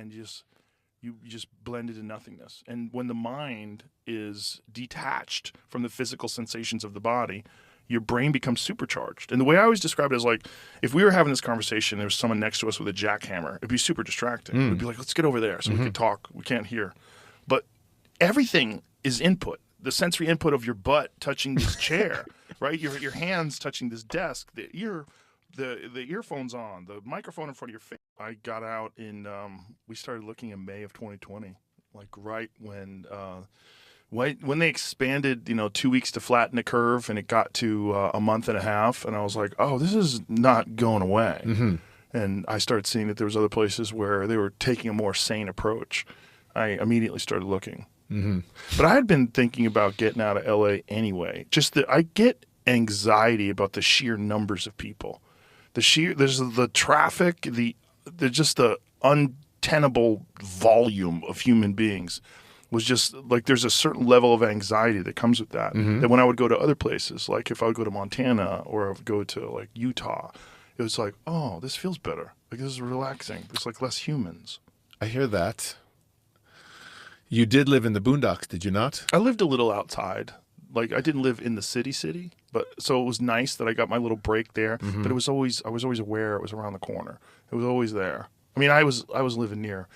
and you just blend into nothingness. And when the mind is detached from the physical sensations of the body, your brain becomes supercharged. And the way I always describe it is like, if we were having this conversation, there was someone next to us with a jackhammer, it'd be super distracting. We'd be like, let's get over there so we can talk. We can't hear. But everything is input. The sensory input of your butt touching this chair, right? Your hands touching this desk, the earphones on, the microphone in front of your face. I got out we started looking in May of 2020, like right when they expanded, 2 weeks to flatten the curve, and it got to a month and a half, and I was like, oh, this is not going away. And I started seeing that there was other places where they were taking a more sane approach. I immediately started looking. But I had been thinking about getting out of LA anyway. Just that I get anxiety about the sheer numbers of people. There's the traffic, just the untenable volume of human beings was just like, there's a certain level of anxiety that comes with that. That when I would go to other places, like if I would go to Montana or I would go to like Utah, it was like, oh, this feels better. Like, this is relaxing. There's like less humans. I hear that. You did live in the boondocks, did you not? I lived a little outside. Like, I didn't live in the city, but so it was nice that I got my little break there. But I was always aware it was around the corner. It was always there. I mean, I was living near.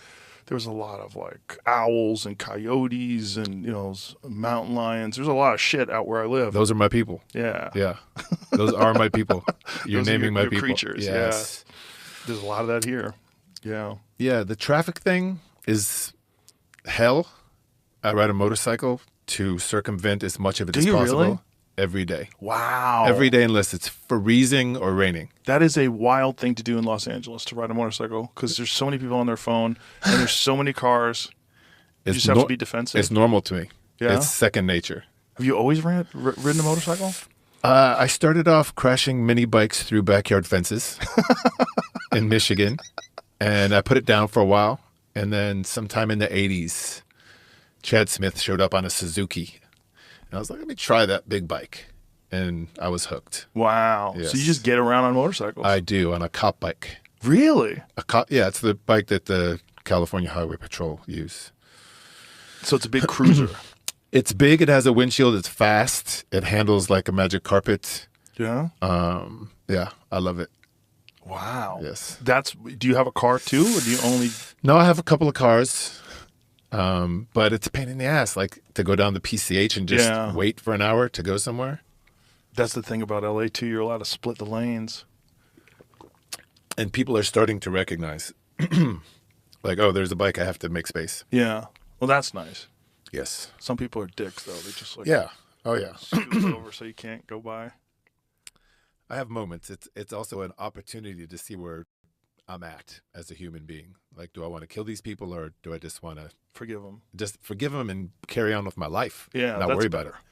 There was a lot of like owls and coyotes and mountain lions. There's a lot of shit out where I live. Those are my people. Yeah. Those are my people. You're naming my people. Creatures. Yes. Yeah. There's a lot of that here. Yeah. Yeah. The traffic thing is hell. I ride a motorcycle to circumvent as much of it as possible. Really? Every day. Wow. Every day, unless it's freezing or raining. That is a wild thing to do in Los Angeles, to ride a motorcycle, because there's so many people on their phone and there's so many cars. You just have to be defensive. It's normal to me. Yeah? It's second nature. Have you always ridden a motorcycle? I started off crashing mini bikes through backyard fences in Michigan, and I put it down for a while. And then sometime in the 80s, Chad Smith showed up on a Suzuki. And I was like, let me try that big bike. And I was hooked. Wow. Yes. So you just get around on motorcycles? I do, on a cop bike. Really? Yeah, it's the bike that the California Highway Patrol use. So it's a big cruiser. It's big. It has a windshield. It's fast. It handles like a magic carpet. Yeah? Yeah, I love it. Wow. Yes. Do you have a car too, or do you only... No, I have a couple of cars. But it's a pain in the ass, like to go down the PCH and just wait for an hour to go somewhere. That's the thing about LA too. You're allowed to split the lanes. And people are starting to recognize, like, oh, there's a bike. I have to make space. Yeah. Well, that's nice. Yes. Some people are dicks, though. They just like... Yeah. Oh, yeah. Scoot over so you can't go by. I have moments. It's also an opportunity to see where I'm at as a human being. Like, do I want to kill these people, or do I just want to... Forgive them. Just forgive them and carry on with my life. Yeah, not that's worry better. about it.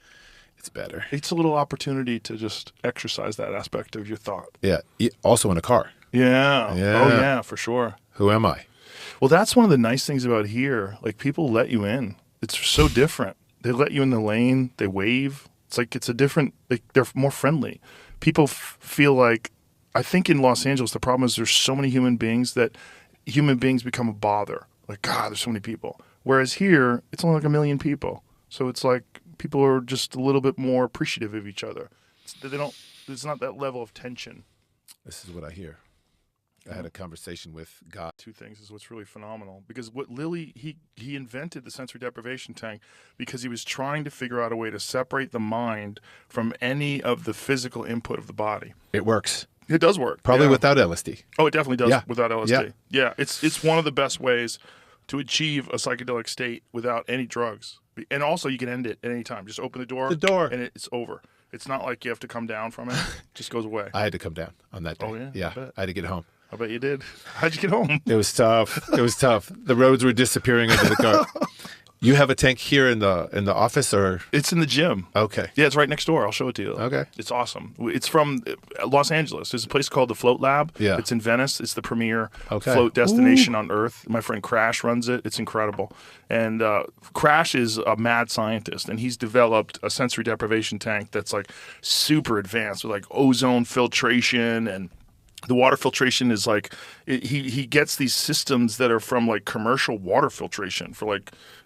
It's better. It's a little opportunity to just exercise that aspect of your thought. Yeah. Also in a car. Yeah. Yeah. Oh, yeah, for sure. Who am I? Well, that's one of the nice things about here. Like, people let you in. It's so different. They let you in the lane. They wave. It's like it's a different... Like, they're more friendly. People feel like... I think in Los Angeles, the problem is there's so many human beings that human beings become a bother. Like, God, there's so many people. Whereas here, it's only like 1 million people. So it's like people are just a little bit more appreciative of each other. There's not that level of tension. This is what I hear. I had a conversation with God. Two things is what's really phenomenal. Because what Lilly, he invented the sensory deprivation tank because he was trying to figure out a way to separate the mind from any of the physical input of the body. It works. It does work. Probably without LSD. Oh, it definitely does without LSD. Yeah. Yeah, it's one of the best ways to achieve a psychedelic state without any drugs. And also, you can end it at any time. Just open the door. And it's over. It's not like you have to come down from it. It just goes away. I had to come down on that day. Oh, yeah? Yeah, I had to get home. I bet you did. How'd you get home? It was tough. It was tough. The roads were disappearing under the car. You have a tank here in the office, or? It's in the gym. Okay. Yeah, it's right next door. I'll show it to you. Okay. It's awesome. It's from Los Angeles. There's a place called the Float Lab. Yeah. It's in Venice. It's the premier Okay. float destination on Earth. My friend Crash runs it. It's incredible. And Crash is a mad scientist, and he's developed a sensory deprivation tank that's like super advanced with like ozone filtration and The water filtration is like he gets these systems that are from like commercial water filtration for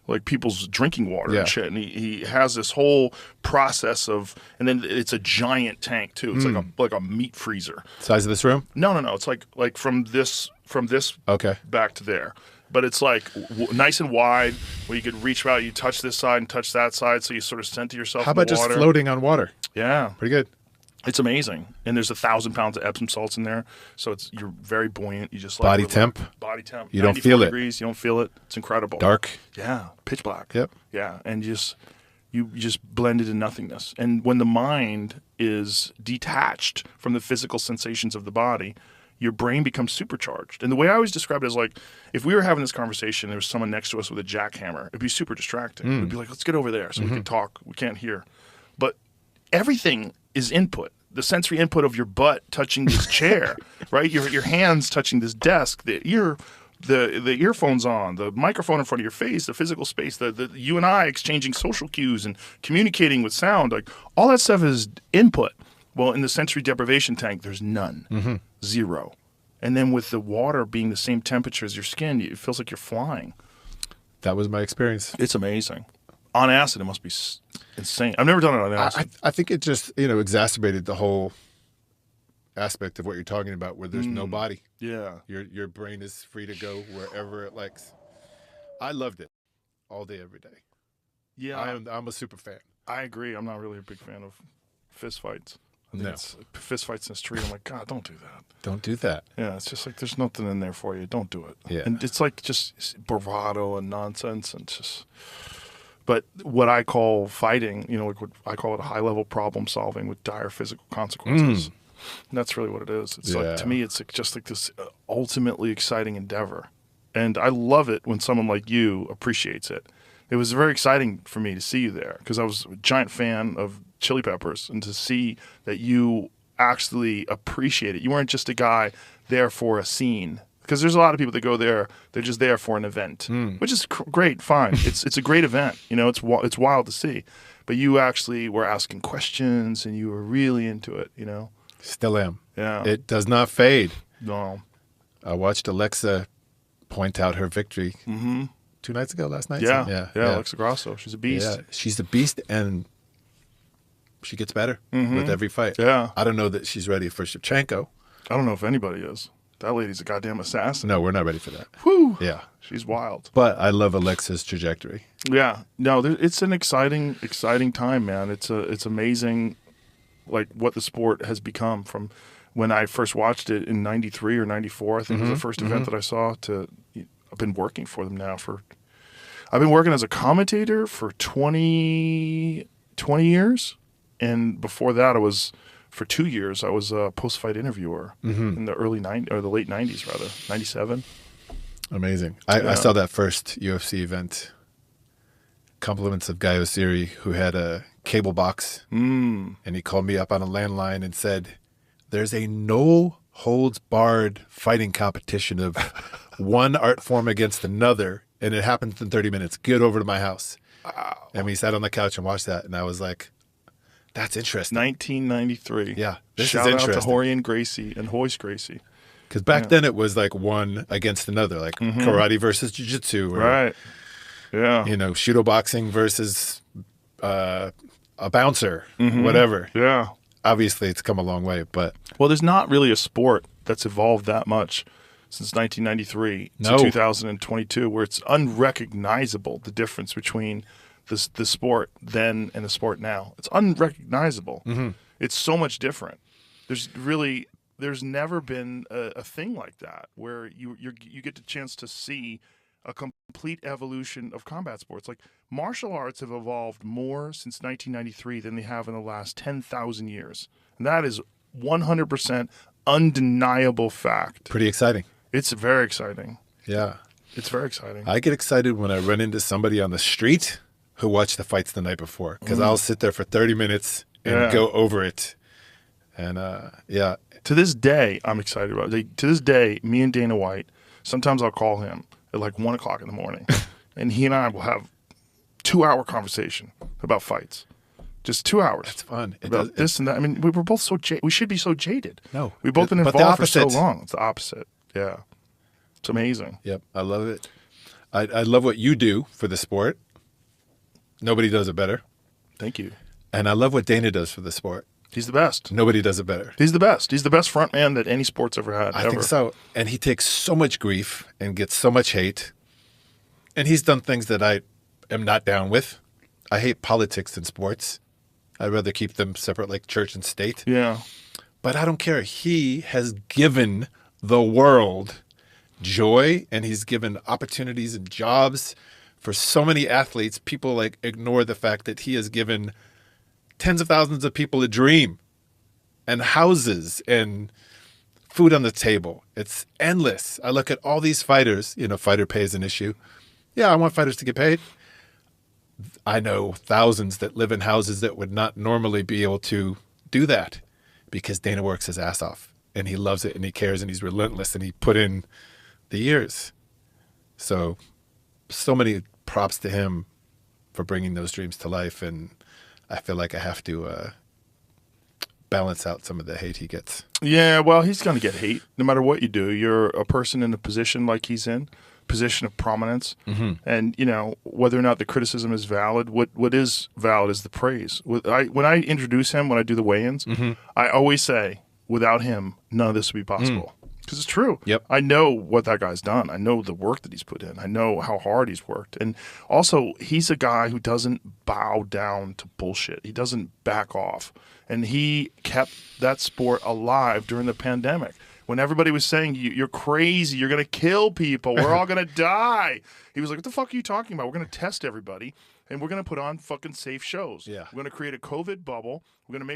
like people's drinking water and shit. And he has this whole process of, and then it's a giant tank too. It's like a meat freezer. Size of this room? No. It's like from this back to there. But it's like nice and wide where you could reach out, you touch this side and touch that side, so you sort of center yourself. How about in the water. just floating on water? Yeah, pretty good. It's amazing, and there's 1,000 pounds of Epsom salts in there, so you're very buoyant. You just body temp. Body temp. You don't feel degrees, it. You don't feel it. It's incredible. Dark. Yeah, pitch black. Yep. Yeah, and you just blend into nothingness. And when the mind is detached from the physical sensations of the body, your brain becomes supercharged. And the way I always describe it is like, if we were having this conversation, there was someone next to us with a jackhammer, it'd be super distracting. It'd be like, let's get over there so we can talk. We can't hear. But everything is input. The sensory input of your butt touching this chair, right? Your hands touching this desk, the earphones on, the microphone in front of your face, the physical space, the you and I exchanging social cues and communicating with sound, like all that stuff is input. Well, in the sensory deprivation tank, there's none, zero. And then with the water being the same temperature as your skin, it feels like you're flying. That was my experience. It's amazing. On acid, it must be insane. I've never done it on acid. I think it just, exacerbated the whole aspect of what you're talking about, where there's no body. Yeah. Your brain is free to go wherever it likes. I loved it all day, every day. Yeah. I'm a super fan. I agree. I'm not really a big fan of fist fights. No. It's fist fights in the street. I'm like, God, don't do that. Don't do that. Yeah, it's just like there's nothing in there for you. Don't do it. Yeah. And it's like just bravado and nonsense and just. But what I call fighting, like what I call it, a high-level problem solving with dire physical consequences. And that's really what it is. It's like, to me, it's like just like this ultimately exciting endeavor. And I love it when someone like you appreciates it. It was very exciting for me to see you there because I was a giant fan of Chili Peppers, and to see that you actually appreciate it. You weren't just a guy there for a scene. Because there's a lot of people that go there, they're just there for an event, which is great, fine. It's a great event. It's wild to see. But you actually were asking questions, and you were really into it, Still am. Yeah. It does not fade. No. I watched Alexa point out her victory 2 nights ago, last night? Yeah, Alexa Grasso. She's a beast. Yeah, she's a beast, and she gets better with every fight. Yeah. I don't know that she's ready for Shevchenko. I don't know if anybody is. That lady's a goddamn assassin. No, we're not ready for that. Whew. Yeah. She's wild. But I love Alexa's trajectory. Yeah. No, it's an exciting time, man. It's amazing, like, what the sport has become from when I first watched it in 93 or 94. I think it was the first event that I saw I've been working for them now I've been working as a commentator for 20 years. And before that, for 2 years, I was a post-fight interviewer in the the late 90s, rather, 97. Amazing. I saw that first UFC event. Compliments of Guy Osiri, who had a cable box, and he called me up on a landline and said, "There's a no-holds-barred fighting competition of one art form against another, and it happens in 30 minutes. Get over to my house." Wow. And we sat on the couch and watched that, and I was like, that's interesting. 1993. Yeah, this Shout is interesting. out to Horian Gracie and Hoist Gracie. Because back then it was like one against another, like karate versus jiu-jitsu. Or, right. Yeah. Shudo boxing versus a bouncer, whatever. Yeah. Obviously, it's come a long way, but... Well, there's not really a sport that's evolved that much since 1993 to 2022, where it's unrecognizable, the difference between the sport then and the sport now. It's unrecognizable. It's so much different. There's never been a thing like that where you get the chance to see a complete evolution of combat sports. Like, martial arts have evolved more since 1993 than they have in the last 10,000 years. And that is 100% undeniable fact. Pretty exciting. It's very exciting. Yeah. It's very exciting. I get excited when I run into somebody on the street who watched the fights the night before, because I'll sit there for 30 minutes and go over it. And, To this day, I'm excited about it. To this day, me and Dana White, sometimes I'll call him at like 1 o'clock in the morning, and he and I will have 2-hour conversation about fights. Just 2 hours. It's fun. It About this and that. I mean, we were both so we should be so jaded. No. We've both been But the involved for so opposite. long. It's the opposite. Yeah. It's amazing. Yep, I love it. I love what you do for the sport. Nobody does it better. Thank you. And I love what Dana does for the sport. He's the best. Nobody does it better. He's the best. He's the best front man that any sport's ever had. I think so. And he takes so much grief and gets so much hate. And he's done things that I am not down with. I hate politics in sports. I'd rather keep them separate like church and state. Yeah. But I don't care. He has given the world joy, and he's given opportunities and jobs for so many athletes. People like ignore the fact that he has given tens of thousands of people a dream and houses and food on the table. It's endless. I look at all these fighters, fighter pay is an issue. Yeah, I want fighters to get paid. I know thousands that live in houses that would not normally be able to do that because Dana works his ass off and he loves it and he cares and he's relentless and he put in the years. So many props to him for bringing those dreams to life. And I feel like I have to balance out some of the hate he gets. Yeah, well, he's going to get hate no matter what you do. You're a person in a position like he's in, position of prominence. Mm-hmm. And, whether or not the criticism is valid, what is valid is the praise. When I introduce him, when I do the weigh-ins, Mm-hmm. I always say, without him, none of this would be possible. Because it's true. Yep. I know what that guy's done. I know the work that he's put in. I know how hard he's worked. And also, he's a guy who doesn't bow down to bullshit. He doesn't back off. And he kept that sport alive during the pandemic. When everybody was saying, you're crazy, you're going to kill people, we're all going to die. He was like, what the fuck are you talking about? We're going to test everybody, and we're going to put on fucking safe shows. Yeah. We're going to create a COVID bubble. We're going to make sure